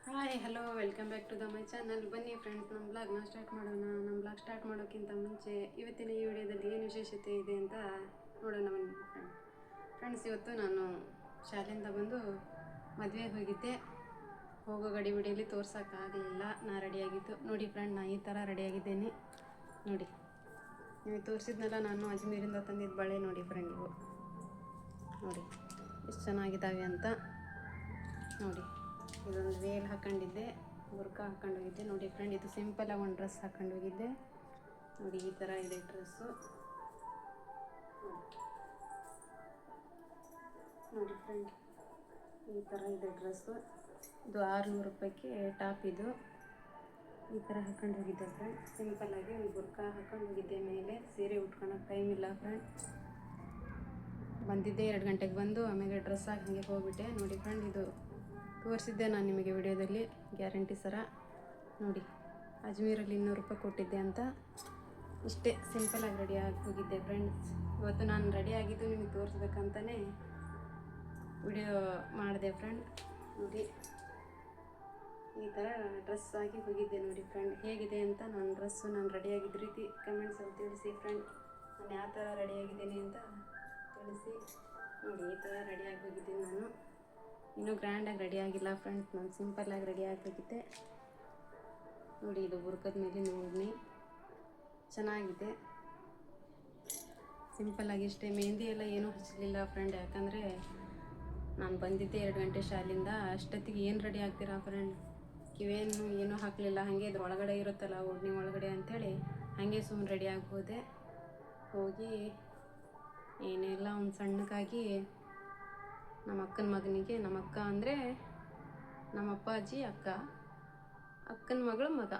Hi hello welcome back to my channel. ಬನ್ನಿ friends, ನಮ್ಮ ಬ್ಲಾಗ್ನ ಸ್ಟಾರ್ಟ್ ಮಾಡೋಣ. ನಮ್ಮ ಬ್ಲಾಗ್ ಸ್ಟಾರ್ಟ್ ಮಾಡೋಕ್ಕಿಂತ ಮುಂಚೆ ಇವತ್ತಿನ ಈ ವಿಡಿಯೋದಲ್ಲಿ ಏನು ವಿಶೇಷತೆ ಇದೆ ಅಂತ ನೋಡೋಣ ಬನ್ನಿ ಫ್ರೆಂಡ್ಸ್. ಇವತ್ತು ನಾನು ಶಾಲೆಯಿಂದ ಬಂದು ಮದುವೆಗೆ ಹೋಗಿದ್ದೆ. ಹೋಗೋ ಗಡಿಬಿಡಿಯಲ್ಲಿ ತೋರ್ಸೋಕ್ಕಾಗಲಿಲ್ಲ. ನಾ ರೆಡಿಯಾಗಿದ್ದು ನೋಡಿ ಫ್ರೆಂಡ್, ನಾನು ಈ ಥರ ರೆಡಿಯಾಗಿದ್ದೇನೆ. ನೋಡಿ, ನಿಮಗೆ ತೋರಿಸಿದ್ನಲ್ಲ ನಾನು ಅಜ್ಮೀರಿಂದ ತಂದಿದ್ದ ಬಳೆ. ನೋಡಿ ಫ್ರೆಂಡ್, ಇವು ನೋಡಿ ಎಷ್ಟು ಚೆನ್ನಾಗಿದ್ದಾವೆ ಅಂತ. ನೋಡಿ, ಇದೊಂದು ವೇಲ್ ಹಾಕೊಂಡಿದ್ದೆ, ಬುರ್ಕಾ ಹಾಕೊಂಡೋಗಿದ್ದೆ. ನೋಡಿ ಫ್ರೆಂಡ್, ಇದು ಸಿಂಪಲಾಗಿ ಒಂದು ಡ್ರೆಸ್ ಹಾಕೊಂಡೋಗಿದ್ದೆ. ನೋಡಿ ಈ ಥರ ಇದೆ ಡ್ರೆಸ್ಸು. ನೋಡಿ ಫ್ರೆಂಡ್, ಈ ಥರ ಇದೆ ಡ್ರೆಸ್ಸು. ಇದು 600 ರೂಪಾಯಿಗೆ ಟಾಪ್. ಇದು ಈ ಥರ ಹಾಕೊಂಡು ಹೋಗಿದ್ದೆ ಫ್ರೆಂಡ್. ಸಿಂಪಲ್ಲಾಗಿ ಒಂದು ಬುರ್ಕಾ ಹಾಕೊಂಡು ಹೋಗಿದ್ದೆ. ಮೇಲೆ ಸೀರೆ ಉಟ್ಕೊಳಕ್ಕೆ ಟೈಮ್ ಇಲ್ಲ ಫ್ರೆಂಡ್. ಬಂದಿದ್ದೆ 2 ಗಂಟೆಗೆ ಬಂದು ಆಮೇಲೆ ಡ್ರೆಸ್ ಹಾಕಿ ಹಾಗೆ ಹೋಗ್ಬಿಟ್ಟೆ. ನೋಡಿ ಫ್ರೆಂಡ್, ಇದು ತೋರಿಸಿದ್ದೆ ನಾನು ನಿಮಗೆ ವಿಡಿಯೋದಲ್ಲಿ, ಗ್ಯಾರಂಟಿ ಸರ. ನೋಡಿ, ಅಜ್ಮೀರಲ್ಲಿ 200 ರೂಪಾಯಿ ಕೊಟ್ಟಿದ್ದೆ ಅಂತ. ಇಷ್ಟೇ ಸಿಂಪಲಾಗಿ ರೆಡಿಯಾಗಿ ಹೋಗಿದ್ದೆ ಫ್ರೆಂಡ್ಸ್. ಇವತ್ತು ನಾನು ರೆಡಿಯಾಗಿದ್ದು ನಿಮಗೆ ತೋರಿಸ್ಬೇಕಂತಲೇ ವಿಡಿಯೋ ಮಾಡಿದೆ ಫ್ರೆಂಡ್. ನೋಡಿ, ಈ ಥರ ಡ್ರೆಸ್ ಹಾಕಿ ಹೋಗಿದ್ದೆ. ನೋಡಿ ಫ್ರೆಂಡ್, ಹೇಗಿದೆ ಅಂತ ನಾನು ಡ್ರೆಸ್ಸು, ನಾನು ರೆಡಿಯಾಗಿದ್ದ ರೀತಿ ಕಮೆಂಟ್ಸಲ್ಲಿ ತಿಳಿಸಿ ಫ್ರೆಂಡ್. ನಾನು ಯಾವ ಥರ ರೆಡಿಯಾಗಿದ್ದೀನಿ ಅಂತ ತಿಳಿಸಿ. ನೋಡಿ, ಈ ಥರ ರೆಡಿಯಾಗಿ ಹೋಗಿದ್ದೀನಿ ನಾನು. ಇನ್ನೂ ಗ್ರ್ಯಾಂಡಾಗಿ ರೆಡಿಯಾಗಿಲ್ಲ ಫ್ರೆಂಡ್ಸ್, ನಾನು ಸಿಂಪಲ್ಲಾಗಿ ರೆಡಿಯಾಗಿ ಹೋಗಿದ್ದೆ. ನೋಡಿ, ಇದು ಬುರ್ಕದ ಮೇಲೆ ನೋಡ್ನಿ ಚೆನ್ನಾಗಿದೆ. ಸಿಂಪಲ್ಲಾಗಿ ಇಷ್ಟೇ. ಮೆಹಂದಿ ಎಲ್ಲ ಏನೂ ಹಚ್ಚಲಿಲ್ಲ ಫ್ರೆಂಡ್, ಯಾಕಂದರೆ ನಾನು ಬಂದಿದ್ದೆ 2 ಗಂಟೆ ಶಾಲಿಂದ. ಅಷ್ಟೊತ್ತಿಗೆ ಏನು ರೆಡಿ ಆಗ್ತೀರಾ ಫ್ರೆಂಡ್? ಕಿವೇನು ಏನೂ ಹಾಕಲಿಲ್ಲ, ಹಾಗೆ ಇದ್ರ ಒಳಗಡೆ ಇರುತ್ತಲ್ಲ ಓಡ್ನಿ ಒಳಗಡೆ ಅಂಥೇಳಿ ಹಾಗೆ ಸುಮ್ಮನೆ ರೆಡಿ ಹೋದೆ. ಹೋಗಿ ಏನೆಲ್ಲ ಒಂದು ಸಣ್ಣಕ್ಕಾಗಿ ನಮ್ಮ ಅಕ್ಕನ ಮಗನಿಗೆ, ನಮ್ಮ ಅಕ್ಕ ಅಂದರೆ ನಮ್ಮ ಅಪ್ಪಾಜಿ ಅಕ್ಕನ ಮಗಳ ಮಗ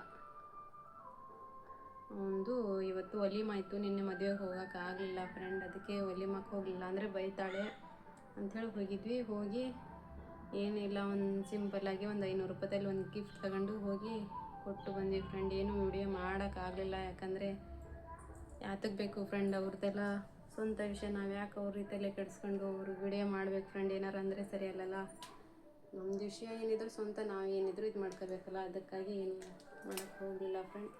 ಒಂದು ಇವತ್ತು ವಲೀಮಾಯಿತು. ನಿನ್ನೆ ಮದುವೆಗೆ ಹೋಗೋಕ್ಕಾಗಲಿಲ್ಲ ಫ್ರೆಂಡ್, ಅದಕ್ಕೆ ವಲೀಮಕ್ಕೆ ಹೋಗಲಿಲ್ಲ, ಅಂದರೆ ಬೈತಾಳೆ ಅಂಥೇಳಿ ಹೋಗಿದ್ವಿ. ಹೋಗಿ ಏನಿಲ್ಲ, ಒಂದು ಸಿಂಪಲ್ಲಾಗಿ ಒಂದು 500 ರೂಪಾಯಿದಲ್ಲಿ ಒಂದು ಗಿಫ್ಟ್ ತಗೊಂಡು ಹೋಗಿ ಕೊಟ್ಟು ಬಂದ್ವಿ ಫ್ರೆಂಡ್. ಏನು ವಿಡಿಯೋ ಮಾಡೋಕ್ಕಾಗಲಿಲ್ಲ, ಯಾಕಂದರೆ ಯಾತಕ್ಕೆ ಬೇಕು ಫ್ರೆಂಡ್, ಅವ್ರದ್ದೆಲ್ಲ ಸ್ವಂತ ವಿಷಯ. ನಾವು ಯಾಕೆ ಅವ್ರ ತಲೆ ಕೆಡಿಸ್ಕೊಂಡು ಅವ್ರಿಗೆ ವಿಡಿಯೋ ಮಾಡ್ಬೇಕು ಫ್ರೆಂಡ್? ಏನಾರು ಅಂದರೆ ಸರಿ ಅಲ್ಲಲ್ಲ. ನಮ್ಮದು ವಿಷಯ ಏನಿದ್ರು ಸ್ವಂತ, ನಾವು ಏನಿದ್ರು ಇದು ಮಾಡ್ಕೋಬೇಕಲ್ಲ. ಅದಕ್ಕಾಗಿ ಏನು ಮಾಡೋಕ್ಕೆ ಹೋಗಲಿಲ್ಲ ಫ್ರೆಂಡ್.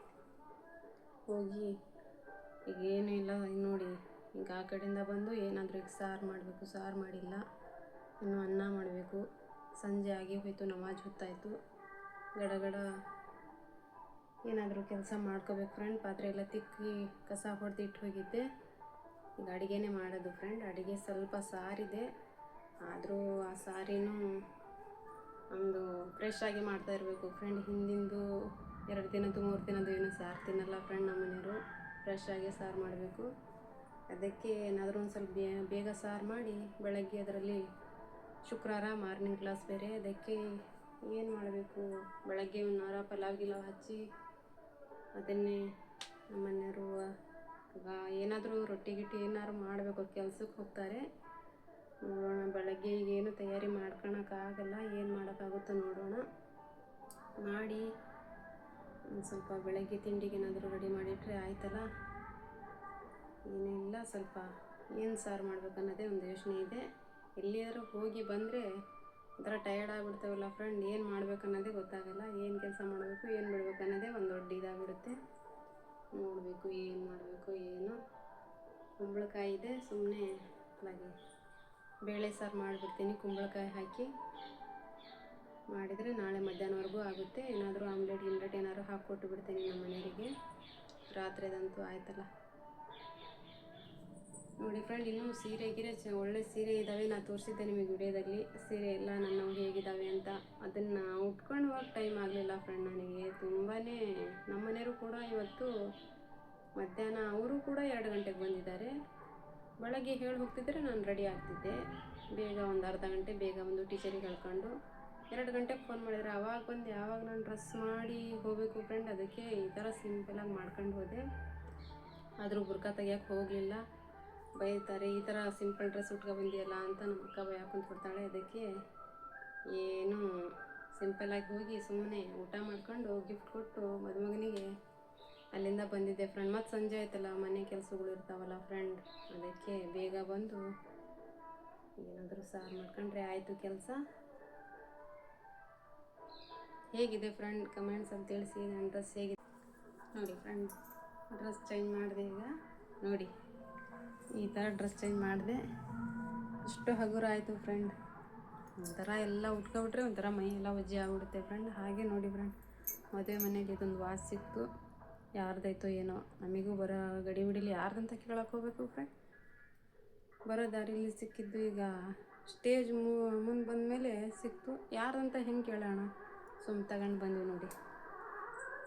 ಹೋಗಿ ಈಗ ಏನೂ ಇಲ್ಲ. ನೋಡಿ, ಈಗ ಆ ಕಡೆಯಿಂದ ಬಂದು ಏನಾದರೂ ಈಗ ಸಾರು ಮಾಡಬೇಕು. ಸಾರು ಮಾಡಿಲ್ಲ, ಇನ್ನು ಅನ್ನ ಮಾಡಬೇಕು. ಸಂಜೆ ಆಗಿ ಹೋಯಿತು, ನಮಾಜ್ ಹೊತ್ತಾಯಿತು. ಗಡಗಡ ಏನಾದರೂ ಕೆಲಸ ಮಾಡ್ಕೋಬೇಕು ಫ್ರೆಂಡ್. ಪಾತ್ರೆ ಎಲ್ಲ ತಿಕ್ಕಿ ಕಸ ಹೊಡೆದು ಇಟ್ಟು ಹೋಗಿದ್ದೆ. ಈಗ ಅಡುಗೆನೇ ಮಾಡೋದು ಫ್ರೆಂಡ್. ಅಡುಗೆ ಸ್ವಲ್ಪ ಸಾರಿದೆ, ಆದರೂ ಆ ಸಾರಿನೂ ಒಂದು ಫ್ರೆಶ್ ಆಗಿ ಮಾಡ್ತಾ ಇರಬೇಕು ಫ್ರೆಂಡ್. ಹಿಂದಿಂದು 2 ದಿನದ್ದು 3 ದಿನದ್ದು ಏನೂ ಸಾರು ತಿನ್ನಲ್ಲ ಫ್ರೆಂಡ್ ನಮ್ಮ ಮನೆಯವರು. ಫ್ರೆಶ್ ಆಗಿ ಸಾರು ಮಾಡಬೇಕು. ಅದಕ್ಕೆ ಏನಾದರೂ ಒಂದು ಸ್ವಲ್ಪ ಬೇಗ ಸಾರು ಮಾಡಿ, ಬೆಳಗ್ಗೆ ಅದರಲ್ಲಿ ಶುಕ್ರವಾರ ಮಾರ್ನಿಂಗ್ ಕ್ಲಾಸ್ ಬೇರೆ. ಅದಕ್ಕೆ ಏನು ಮಾಡಬೇಕು, ಬೆಳಗ್ಗೆ ಒಂದು ಪಲಾವ್ ಗಿಲಾವ್ ಹಚ್ಚಿ ಅದನ್ನೇ ನಮ್ಮ ಮನೆಯವರು ಏನಾದರೂ ರೊಟ್ಟಿ ಗಿಟ್ಟಿ ಏನಾದ್ರು ಮಾಡಬೇಕು. ಕೆಲ್ಸಕ್ಕೆ ಹೋಗ್ತಾರೆ, ನೋಡೋಣ. ಬೆಳಗ್ಗೆ ಈಗೇನು ತಯಾರಿ ಮಾಡ್ಕೊಳಕ್ಕಾಗಲ್ಲ, ಏನು ಮಾಡೋಕ್ಕಾಗುತ್ತೋ ನೋಡೋಣ. ಮಾಡಿ ಒಂದು ಸ್ವಲ್ಪ ಬೆಳಗ್ಗೆ ತಿಂಡಿಗೆ ಏನಾದರೂ ರೆಡಿ ಮಾಡಿಟ್ರೆ ಆಯ್ತಲ್ಲ. ಏನಿಲ್ಲ, ಸ್ವಲ್ಪ ಏನು ಸಾರು ಮಾಡ್ಬೇಕು ಅನ್ನೋದೇ ಒಂದು ಯೋಚನೆ ಇದೆ. ಎಲ್ಲಿಯಾದರೂ ಹೋಗಿ ಬಂದರೆ ಒಂಥರ ಟಯರ್ಡ್ ಆಗಿಬಿಡ್ತೇವಲ್ಲ ಫ್ರೆಂಡ್. ಏನು ಮಾಡ್ಬೇಕು ಅನ್ನೋದೇ ಗೊತ್ತಾಗಲ್ಲ. ಏನು ಕೆಲಸ ಮಾಡಬೇಕು, ಏನು ಬಿಡಬೇಕು ಅನ್ನೋದೇ ಒಂದು ದೊಡ್ಡ ಇದಾಗಿಬಿಡುತ್ತೆ. ನೋಡಬೇಕು ಏನು ಮಾಡಬೇಕು ಏನು. ಕುಂಬಳಕಾಯಿ ಇದೆ, ಸುಮ್ಮನೆ ಹಾಗೆ ಬೇಳೆ ಸಾರು ಮಾಡಿಬಿಡ್ತೀನಿ. ಕುಂಬಳಕಾಯಿ ಹಾಕಿ ಮಾಡಿದರೆ ನಾಳೆ ಮಧ್ಯಾಹ್ನವರೆಗೂ ಆಗುತ್ತೆ. ಏನಾದರೂ ಆಮ್ಲೆಟ್ ಗಿಮ್ಲೆಟ್ ಏನಾದರೂ ಹಾಕ್ಕೊಟ್ಟು ಬಿಡ್ತೀನಿ ನಮ್ಮ ಮನೆಯವರಿಗೆ. ರಾತ್ರಿದಂತೂ ಆಯ್ತಲ್ಲ. ನೋಡಿ ಫ್ರೆಂಡ್, ಇನ್ನೂ ಸೀರೆ ಗಿರೆ ಒಳ್ಳೆ ಸೀರೆ ಇದ್ದಾವೆ. ನಾನು ತೋರಿಸಿದ್ದೆ ನಿಮಗೆ ವಿಡಿಯೋದಲ್ಲಿ ಸೀರೆ ಎಲ್ಲ ನನ್ನವು ಹೇಗಿದ್ದಾವೆ ಅಂತ. ಅದನ್ನು ಉಟ್ಕೊಂಡು ಹೋಗಿ ಟೈಮ್ ಆಗಲಿಲ್ಲ ಫ್ರೆಂಡ್ ನನಗೆ. ತುಂಬಾ ನಮ್ಮ ಮನೆಯವರು ಕೂಡ ಇವತ್ತು ಮಧ್ಯಾಹ್ನ ಅವರು ಕೂಡ 2 ಗಂಟೆಗೆ ಬಂದಿದ್ದಾರೆ. ಬೆಳಗ್ಗೆ ಹೇಳಿ ಹೋಗ್ತಿದ್ರೆ ನಾನು ರೆಡಿ ಆಗ್ತಿದ್ದೆ ಬೇಗ, ಒಂದು ಅರ್ಧ ಗಂಟೆ ಬೇಗ ಒಂದು ಟೀಚರಿಗೆ ಹೇಳ್ಕೊಂಡು. 2 ಗಂಟೆಗೆ ಫೋನ್ ಮಾಡಿದರೆ ಆವಾಗ ಬಂದು ಯಾವಾಗ ನಾನು ಡ್ರೆಸ್ ಮಾಡಿ ಹೋಗಬೇಕು ಫ್ರೆಂಡ್. ಅದಕ್ಕೆ ಈ ಥರ ಸಿಂಪಲಾಗಿ ಮಾಡ್ಕೊಂಡು ಹೋದೆ. ಆದರೂ ಬುರ್ಕಾ ತೆಗಿಯೋಕ್ಕೆ ಹೋಗಲಿಲ್ಲ, ಬೈತಾರೆ. ಈ ಥರ ಸಿಂಪಲ್ ಡ್ರೆಸ್ ಉಟ್ಕೊಬಂದಿಯಲ್ಲ ಅಂತ ನಮ್ಮ ಅಕ್ಕ ಬೈಯಾಕೆ ಕುಂತ್ಬಿಡ್ತಾಳೆ. ಅದಕ್ಕೆ ಏನು ಸಿಂಪಲ್ಲಾಗಿ ಹೋಗಿ ಸುಮ್ಮನೆ ಊಟ ಮಾಡ್ಕೊಂಡು ಗಿಫ್ಟ್ ಕೊಟ್ಟು ಮದುಮಗನಿಗೆ ಅಲ್ಲಿಂದ ಬಂದಿದ್ದೆ ಫ್ರೆಂಡ್. ಮತ್ತು ಸಂಜೆ ಆಯ್ತಲ್ಲ, ಮನೆ ಕೆಲಸಗಳು ಇರ್ತಾವಲ್ಲ ಫ್ರೆಂಡ್. ಅದಕ್ಕೆ ಬೇಗ ಬಂದು ಏನಾದರೂ ಸಾರು ಮಾಡ್ಕೊಂಡ್ರೆ ಆಯಿತು ಕೆಲಸ. ಹೇಗಿದೆ ಫ್ರೆಂಡ್ ಕಮೆಂಟ್ಸಲ್ಲಿ ತಿಳಿಸಿ. ನನ್ನ ಡ್ರೆಸ್ ಹೇಗಿದೆ ನೋಡಿ ಫ್ರೆಂಡ್. ಡ್ರೆಸ್ ಚೇಂಜ್ ಮಾಡಿದೆ ಈಗ ನೋಡಿ, ಈ ಥರ ಡ್ರೆಸ್ ಚೇಂಜ್ ಮಾಡಿದೆ. ಅಷ್ಟು ಹಗುರ ಆಯಿತು ಫ್ರೆಂಡ್. ಒಂಥರ ಎಲ್ಲ ಉಟ್ಕೊಬಿಟ್ರೆ ಒಂಥರ ಮೈ ಎಲ್ಲ ಒಜ್ಜೆ ಆಗ್ಬಿಡುತ್ತೆ ಫ್ರೆಂಡ್. ಹಾಗೆ ನೋಡಿ ಫ್ರೆಂಡ್, ಮದುವೆ ಮನೇಲಿ ಇದೊಂದು ವಾಚ್ ಸಿಕ್ತು. ಯಾರ್ದಾಯ್ತೋ ಏನೋ, ನಮಗೂ ಬರೋ ಗಡಿ ಬಿಡಿಲಿ ಯಾರ್ದಂತ ಕೇಳೋಕೆ ಹೋಗ್ಬೇಕು ಫ್ರೆಂಡ್. ಬರೋ ದಾರಿಲಿ ಸಿಕ್ಕಿದ್ದು. ಈಗ ಸ್ಟೇಜ್ ಮುಂದೆ ಬಂದ ಮೇಲೆ ಸಿಕ್ತು. ಯಾರಂತ ಹೆಂಗೆ ಕೇಳೋಣ, ಸುಮ್ಮ ತಗೊಂಡು ಬಂದ್ವಿ ನೋಡಿ.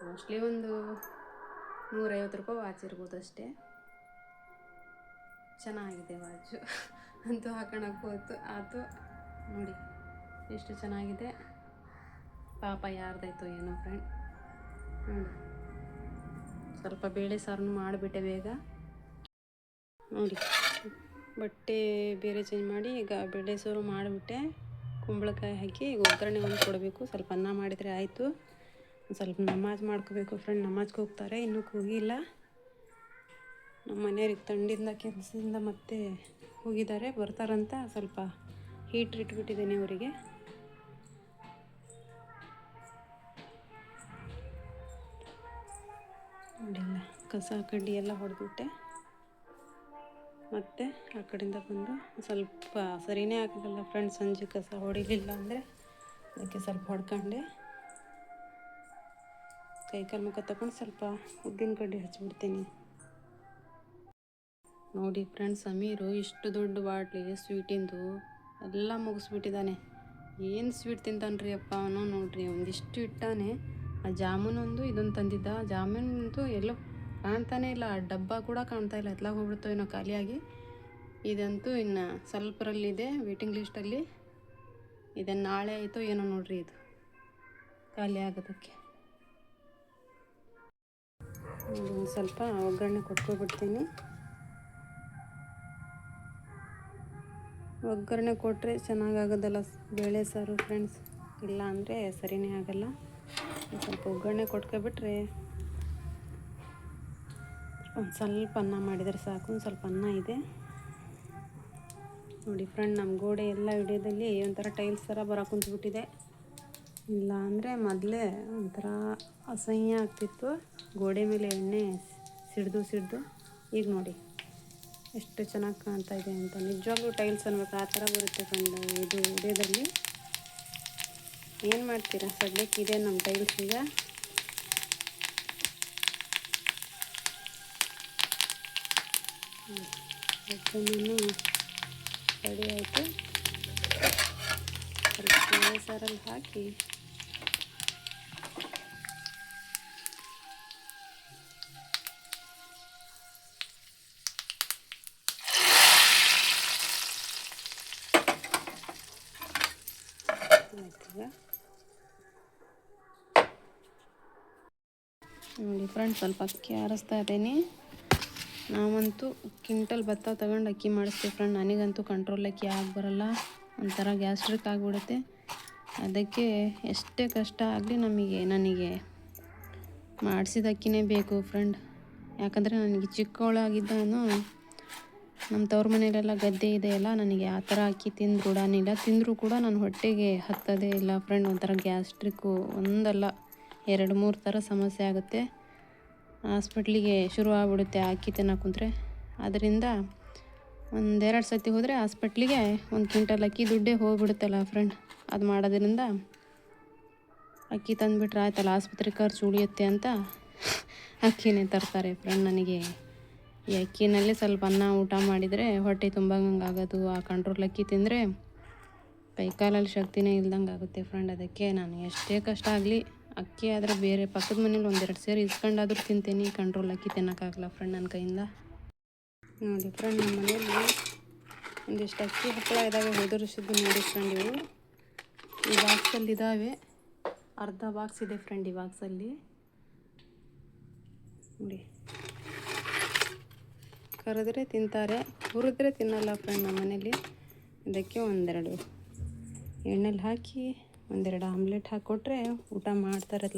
ಮೋಸ್ಟ್ಲಿ ಒಂದು 150 ರೂಪಾಯಿ ವಾಚ್ ಇರ್ಬೋದು ಅಷ್ಟೇ. ಚೆನ್ನಾಗಿದೆ ವಾಚು ಅಂತೂ ಹಾಕೋಣಕ್ಕೂ ಆಯ್ತು ನೋಡಿ, ಎಷ್ಟು ಚೆನ್ನಾಗಿದೆ. ಪಾಪ ಯಾರ್ದಾಯ್ತೋ ಏನೋ ಫ್ರೆಂಡ್. ನೋಡಿ, ಸ್ವಲ್ಪ ಬೇಳೆ ಸಾರನ್ನು ಮಾಡಿಬಿಟ್ಟೆ ಬೇಗ ನೋಡಿ. ಬಟ್ಟೆ ಬೇರೆ ಚೇಂಜ್ ಮಾಡಿ ಈಗ ಬೇಳೆ ಸಾರು ಮಾಡಿಬಿಟ್ಟೆ. ಕುಂಬಳಕಾಯಿ ಹಾಕಿ ಈಗ ಒಗ್ಗರಣೆ ಒಂದು ಕೊಡಬೇಕು. ಸ್ವಲ್ಪ ಅನ್ನ ಮಾಡಿದರೆ ಆಯಿತು. ಸ್ವಲ್ಪ ನಮಾಜ್ ಮಾಡ್ಕೋಬೇಕು ಫ್ರೆಂಡ್. ನಮಾಜ್ಗೆ ಹೋಗ್ತಾರೆ, ಇನ್ನೂ ಹೋಗಿಲ್ಲ. ನಮ್ಮ ಮನೆಯವ್ರಿಗೆ ಥಂಡಿಂದ ಕೆಲಸದಿಂದ ಮತ್ತೆ ಹೋಗಿದ್ದಾರೆ, ಬರ್ತಾರಂತ ಸ್ವಲ್ಪ ಹೀಟ್ರ್ ಇಟ್ಬಿಟ್ಟಿದ್ದೀನಿ ಅವರಿಗೆ. ನೋಡಿಲ್ಲ, ಕಸ ಕಡ್ಡಿ ಎಲ್ಲ ಹೊಡೆದ್ಬಿಟ್ಟೆ. ಮತ್ತು ಆ ಕಡೆಯಿಂದ ಬಂದು ಸ್ವಲ್ಪ ಸರಿನೇ ಆಗಲಿಲ್ಲ ಫ್ರೆಂಡ್. ಸಂಜೆ ಕಸ ಹೊಡಿಲಿಲ್ಲ ಅಂದರೆ ಅದಕ್ಕೆ ಸ್ವಲ್ಪ ಹೊಡ್ಕೊಂಡೆ. ಕೈಕಾಲು ಮುಖ ತಗೊಂಡು ಸ್ವಲ್ಪ ಉದ್ದಿನ ಕಡ್ಡಿ ಹಚ್ಚಿಬಿಡ್ತೀನಿ ನೋಡಿ ಫ್ರೆಂಡ್. ಸಮೀರು ಇಷ್ಟು ದೊಡ್ಡ ಬಾಟ್ಲಿ ಸ್ವೀಟಿಂದು ಎಲ್ಲ ಮುಗಿಸ್ಬಿಟ್ಟಿದ್ದಾನೆ. ಏನು ಸ್ವೀಟ್ ತಿಂತಾನ್ರಿ ಅಪ್ಪ ಅವನು. ನೋಡ್ರಿ ಒಂದಿಷ್ಟು ಇಟ್ಟಾನೆ. ಆ ಜಾಮೂನೊಂದು ಇದೊಂದು ತಂದಿದ್ದ. ಜಾಮೂನಂತೂ ಎಲ್ಲೋ ಕಾಣ್ತಾನೆ ಇಲ್ಲ, ಆ ಡಬ್ಬ ಕೂಡ ಕಾಣ್ತಾ ಇಲ್ಲ. ಎತ್ಲಾಗ ಹೋಗ್ಬಿಡ್ತೋ ಏನೋ ಖಾಲಿಯಾಗಿ. ಇದಂತೂ ಇನ್ನು ಸ್ವಲ್ಪರಲ್ಲಿದೆ ವೇಟಿಂಗ್ ಲಿಸ್ಟಲ್ಲಿ. ಇದನ್ನು ನಾಳೆ ಆಯಿತು ಏನೋ ನೋಡ್ರಿ, ಇದು ಖಾಲಿ ಆಗೋದಕ್ಕೆ. ಒಂದು ಸ್ವಲ್ಪ ಒಗ್ಗರಣೆ ಕೊಟ್ಕೊಬಿಡ್ತೀನಿ. ಒಗ್ಗರಣೆ ಕೊಟ್ಟರೆ ಚೆನ್ನಾಗಾಗೋದಲ್ಲ ಬೇಳೆ ಸಾರು ಫ್ರೆಂಡ್ಸ್. ಇಲ್ಲ ಅಂದರೆ ಸರಿಯೇ ಆಗೋಲ್ಲ. ಸ್ವಲ್ಪ ಒಗ್ಗರಣೆ ಕೊಟ್ಕೊಬಿಟ್ರೆ ಒಂದು ಸ್ವಲ್ಪ ಅನ್ನ ಮಾಡಿದರೆ ಸಾಕು. ಒಂದು ಸ್ವಲ್ಪ ಅನ್ನ ಇದೆ ನೋಡಿ ಫ್ರೆಂಡ್. ನಮ್ಮ ಗೋಡೆ ಎಲ್ಲ ವಿಡಿಯೋದಲ್ಲಿ ಒಂಥರ ಟೈಲ್ಸ್ ಥರ ಕುಂತ್ಬಿಟ್ಟಿದೆ. ಇಲ್ಲ ಅಂದರೆ ಮೊದಲೇ ಒಂಥರ ಅಸಹ್ಯ ಆಗ್ತಿತ್ತು. ಗೋಡೆ ಮೇಲೆ ಎಣ್ಣೆ ಸಿಡ್ದು ಈಗ ನೋಡಿ ಎಷ್ಟು ಚೆನ್ನಾಗಿ ಕಾಣ್ತಾ ಇದೆ ಅಂತ. ನಿಜವಾಗ್ಲೂ ಟೈಲ್ಸ್ ಅನ್ಬೇಕು, ಆ ಥರ ಬರುತ್ತೆ ಫ್ರೆಂಡ್ ಇದು ವಿಡಿಯೋದಲ್ಲಿ. ಏನು ಮಾಡ್ತೀರಾ, ಸದ್ಯಕ್ಕೆ ಇದೆ ನಮ್ಮ ಟೈಲ್ಸ್. ಈಗ ಅದನ್ನು ರೆಡಿ ಆಯಿತು. ಸ್ವಲ್ಪ ಬೇಳೆ ಸಾರಲ್ಲಿ ಹಾಕಿ ನೋಡಿ ಫ್ರೆಂಡ್, ಸ್ವಲ್ಪ ಅಕ್ಕಿ ಆರಿಸ್ತಾ ಇದ್ದೀನಿ. ನಾವಂತೂ ಕ್ವಿಂಟಲ್ ಭತ್ತ ತಗೊಂಡು ಅಕ್ಕಿ ಮಾಡಿಸ್ತೀವಿ ಫ್ರೆಂಡ್. ನನಗಂತೂ ಕಂಟ್ರೋಲ್ ಅಕ್ಕಿ ಆಗಿ ಬರೋಲ್ಲ, ಒಂಥರ ಗ್ಯಾಸ್ಟ್ರಿಕ್ ಆಗಿಬಿಡುತ್ತೆ. ಅದಕ್ಕೆ ಎಷ್ಟೇ ಕಷ್ಟ ಆಗಲಿ ನನಗೆ ಮಾಡಿಸಿದ ಅಕ್ಕಿನೇ ಬೇಕು ಫ್ರೆಂಡ್. ಯಾಕಂದರೆ ನನಗೆ ಚಿಕ್ಕವಳಾಗಿದ್ದಾನು ನಮ್ಮ ತವ್ರ ಮನೆಯಲ್ಲೆಲ್ಲ ಗದ್ದೆ ಇದೆಯಲ್ಲ, ನನಗೆ ಆ ಥರ ಅಕ್ಕಿ ತಿಂದು ರೂಢಾನಿಲ್ಲ. ತಿಂದರೂ ಕೂಡ ನನ್ನ ಹೊಟ್ಟೆಗೆ ಹತ್ತೋದೇ ಇಲ್ಲ ಫ್ರೆಂಡ್. ಒಂಥರ ಗ್ಯಾಸ್ಟ್ರಿಕ್ಕು ಒಂದಲ್ಲ 2-3 ಥರ ಸಮಸ್ಯೆ ಆಗುತ್ತೆ. ಹಾಸ್ಪಿಟ್ಲಿಗೆ ಶುರು ಆಗ್ಬಿಡುತ್ತೆ ಅಕ್ಕಿ ತಿನ್ನೋಕೆ ಕುಂತ್ರೆ. ಅದರಿಂದ 1-2 ಸತಿ ಹೋದರೆ ಹಾಸ್ಪಿಟ್ಲಿಗೆ 1 ಕ್ವಿಂಟಲ್ ಅಕ್ಕಿ ದುಡ್ಡೇ ಹೋಗ್ಬಿಡುತ್ತಲ್ಲ ಫ್ರೆಂಡ್. ಅದು ಮಾಡೋದ್ರಿಂದ ಅಕ್ಕಿ ತಂದುಬಿಟ್ರೆ ಆಯ್ತಲ್ಲ, ಆಸ್ಪತ್ರೆ ಖರ್ಚು ಉಳಿಯುತ್ತೆ ಅಂತ ಅಕ್ಕಿನೇ ತರ್ತಾರೆ ಫ್ರೆಂಡ್. ನನಗೆ ಈ ಅಕ್ಕಿನಲ್ಲಿ ಸ್ವಲ್ಪ ಅನ್ನ ಊಟ ಮಾಡಿದರೆ ಹೊಟ್ಟೆ ತುಂಬಂಗಾಗೋದು. ಆ ಕಂಟ್ರೋಲ್ ಅಕ್ಕಿ ತಿಂದರೆ ಕೈಕಾಲಲ್ಲಿ ಶಕ್ತಿನೇ ಇಲ್ದಂಗೆ ಆಗುತ್ತೆ ಫ್ರೆಂಡ್. ಅದಕ್ಕೆ ನಾನು ಎಷ್ಟೇ ಕಷ್ಟ ಆಗಲಿ ಅಕ್ಕಿ ಆದರೆ ಬೇರೆ ಪಕ್ಕದ ಮನೇಲಿ 1-2 ಸೇರಿ ಇಸ್ಕೊಂಡಾದ್ರೂ ತಿಂತೀನಿ. ಕಂಟ್ರೋಲ್ ಅಕ್ಕಿ ತಿನ್ನೋಕ್ಕಾಗಲ್ಲ ಫ್ರೆಂಡ್ ನನ್ನ ಕೈಯಿಂದ. ನೋಡಿ ಫ್ರೆಂಡ್, ನಮ್ಮ ಮನೆಯಲ್ಲಿ ಒಂದಿಷ್ಟು ಅಕ್ಕಿ ಹಪ್ಪಳ ಇದ್ದಾವೆ, ಹೊದರಿಸಿದ್ದು ನೋಡಿ ಫ್ರೆಂಡ್. ಇವು ಈ ಬಾಕ್ಸಲ್ಲಿ ಇದ್ದಾವೆ, ಅರ್ಧ ಬಾಕ್ಸ್ ಇದೆ ಫ್ರೆಂಡ್ ಈ ಬಾಕ್ಸಲ್ಲಿ ನೋಡಿ. ಕರೆದ್ರೆ ತಿಂತಾರೆ, ಹುರಿದ್ರೆ ತಿನ್ನಲ್ಲ ಫ್ರೆಂಡ್ ನಮ್ಮ ಮನೇಲಿ. ಇದಕ್ಕೆ 1-2 ಎಣ್ಣೆಲಿ ಹಾಕಿ 1-2 ಆಮ್ಲೆಟ್ ಹಾಕ್ಕೊಟ್ರೆ ಊಟ ಮಾಡ್ತಾರೆ.